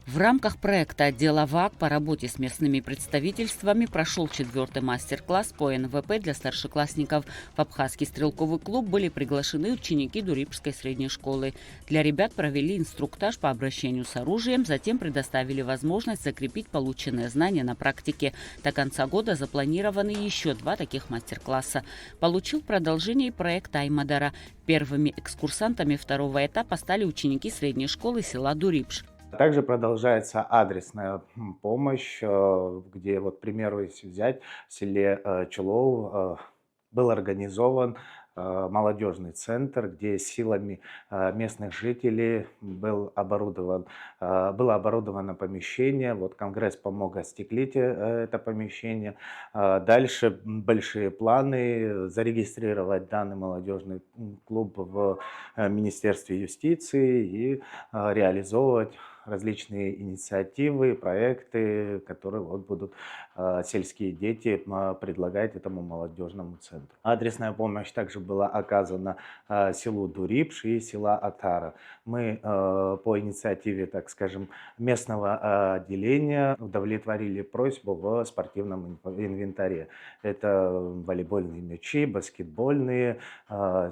В рамках проекта отдела ВАК по работе с местными представительствами прошел 4-й мастер-класс по НВП для старшеклассников. В Абхазский стрелковый клуб были приглашены ученики Дурипской средней школы. Для ребят провели инструктаж по обращению с оружием, затем предоставили возможность закрепить полученные знания на практике. До конца года запланированы еще 2 таких мастер-класса. Получил продолжение и проект Аймадара. Первыми экскурсантами 2-го этапа стали ученики средней школы села Дурипш. Также продолжается адресная помощь, где, вот, к примеру, если взять, в селе Чулов был организован молодежный центр, где силами местных жителей было оборудовано помещение. Вот Конгресс помог остеклить это помещение. Дальше большие планы зарегистрировать данный молодежный клуб в Министерстве юстиции и реализовывать различные инициативы, проекты, которые вот будут сельские дети предлагать этому молодежному центру. Адресная помощь также была оказана селу Дурипш и села Атара. Мы по инициативе, так скажем, местного отделения удовлетворили просьбу в спортивном инвентаре. Это волейбольные мячи, баскетбольные,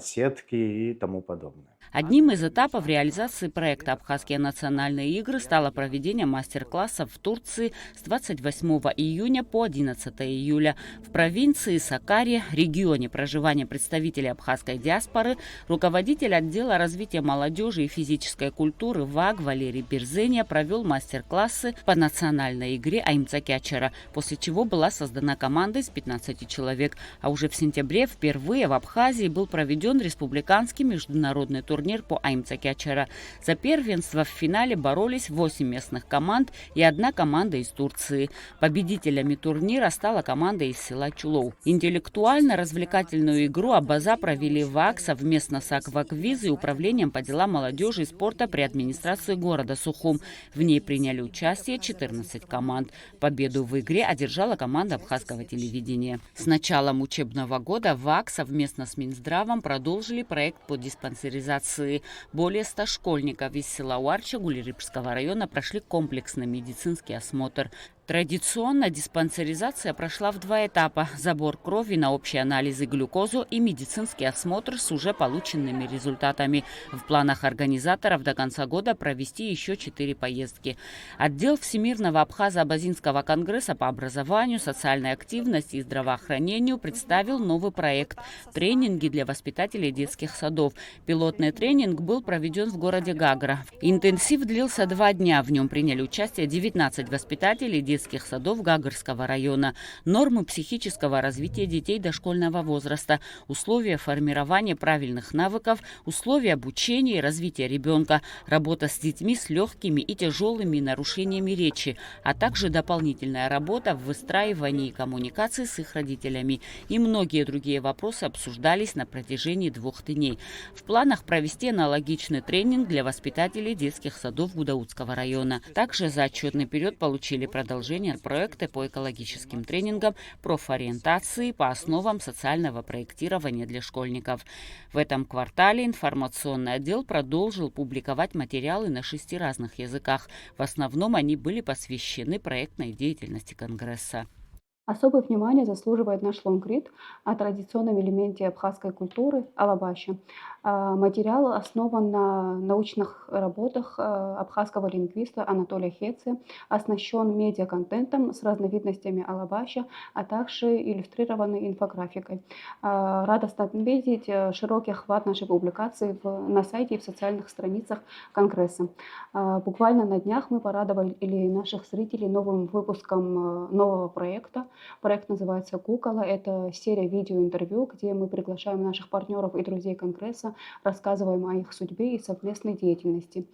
сетки и тому подобное. Одним из этапов реализации проекта «Абхазские национальные игры» стало проведение мастер-классов в Турции с 28 июня по 11 июля. В провинции Сакаре, регионе проживания представителей абхазской диаспоры, руководитель отдела развития молодежи и физической культуры ВАГ Валерий Берзения провел мастер-классы по национальной игре Аймцакячара, после чего была создана команда из 15 человек. А уже в сентябре впервые в Абхазии был проведен республиканский международный турнир по Аймцакячара. За первенство в финале боролись 8 местных команд и 1 команда из Турции. Победителями турнира стала команда из села Чулов. Интеллектуально-развлекательную игру Абаза провели ВАК совместно с Акваквиз и Управлением по делам молодежи и спорта при администрации города Сухум. В ней приняли участие 14 команд. Победу в игре одержала команда абхазского телевидения. С началом учебного года ВАК совместно с Минздравом продолжили проект по диспансеризации. Более 100 школьников из села Уарча Гулерипского района прошли комплексный медицинский осмотр. Традиционно диспансеризация прошла в 2 этапа – забор крови на общие анализы глюкозу и медицинский осмотр с уже полученными результатами. В планах организаторов до конца года провести еще 4 поездки. Отдел Всемирного Абхазо-Абазинского конгресса по образованию, социальной активности и здравоохранению представил новый проект – тренинги для воспитателей детских садов. Пилотный тренинг был проведен в городе Гагра. Интенсив длился 2 дня. В нем приняли участие 19 воспитателей детских садов Гагарского района, нормы психического развития детей дошкольного возраста, условия формирования правильных навыков, условия обучения и развития ребенка, работа с детьми с легкими и тяжелыми нарушениями речи, а также дополнительная работа в выстраивании коммуникации с их родителями. И многие другие вопросы обсуждались на протяжении 2 дней. В планах провести аналогичный тренинг для воспитателей детских садов Гудаутского района. Также за отчетный период получили продолжение проекты по экологическим тренингам, профориентации по основам социального проектирования для школьников. В этом квартале информационный отдел продолжил публиковать материалы на 6 разных языках. В основном они были посвящены проектной деятельности Конгресса. Особое внимание заслуживает наш лонгрид о традиционном элементе абхазской культуры алабаши. Материал основан на научных работах абхазского лингвиста Анатолия Хеце, оснащен медиаконтентом с разновидностями алабаши, а также иллюстрированной инфографикой. Радостно отметить широкий охват нашей публикации на сайте и в социальных страницах Конгресса. Буквально на днях мы порадовали наших зрителей новым выпуском нового проекта. Проект называется «Кукола». Это серия видеоинтервью, где мы приглашаем наших партнеров и друзей Конгресса, рассказываем о их судьбе и совместной деятельности.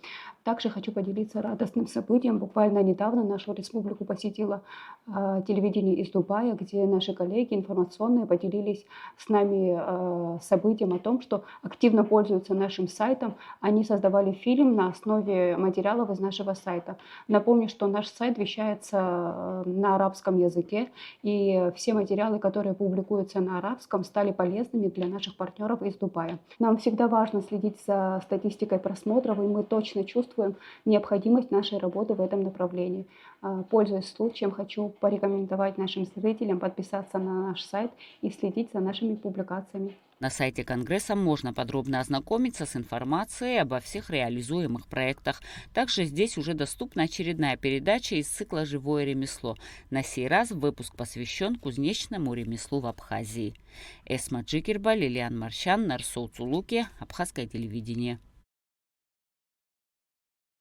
Также хочу поделиться радостным событием. Буквально недавно нашу республику посетило телевидение из Дубая, где наши коллеги информационные поделились с нами событием о том, что активно пользуются нашим сайтом. Они создавали фильм на основе материалов из нашего сайта. Напомню, что наш сайт вещается на арабском языке, и все материалы, которые публикуются на арабском, стали полезными для наших партнеров из Дубая. Нам всегда важно следить за статистикой просмотров, и мы точно чувствуем необходимость нашей работы в этом направлении. Пользуясь случаем, хочу порекомендовать нашим зрителям подписаться на наш сайт и следить за нашими публикациями. На сайте Конгресса можно подробно ознакомиться с информацией обо всех реализуемых проектах. Также здесь уже доступна очередная передача из цикла «Живое ремесло». На сей раз выпуск посвящен кузнечному ремеслу в Абхазии. Эсма Джикерба, Лилиан Маршан, Нарсоу Цулуки, Абхазское телевидение.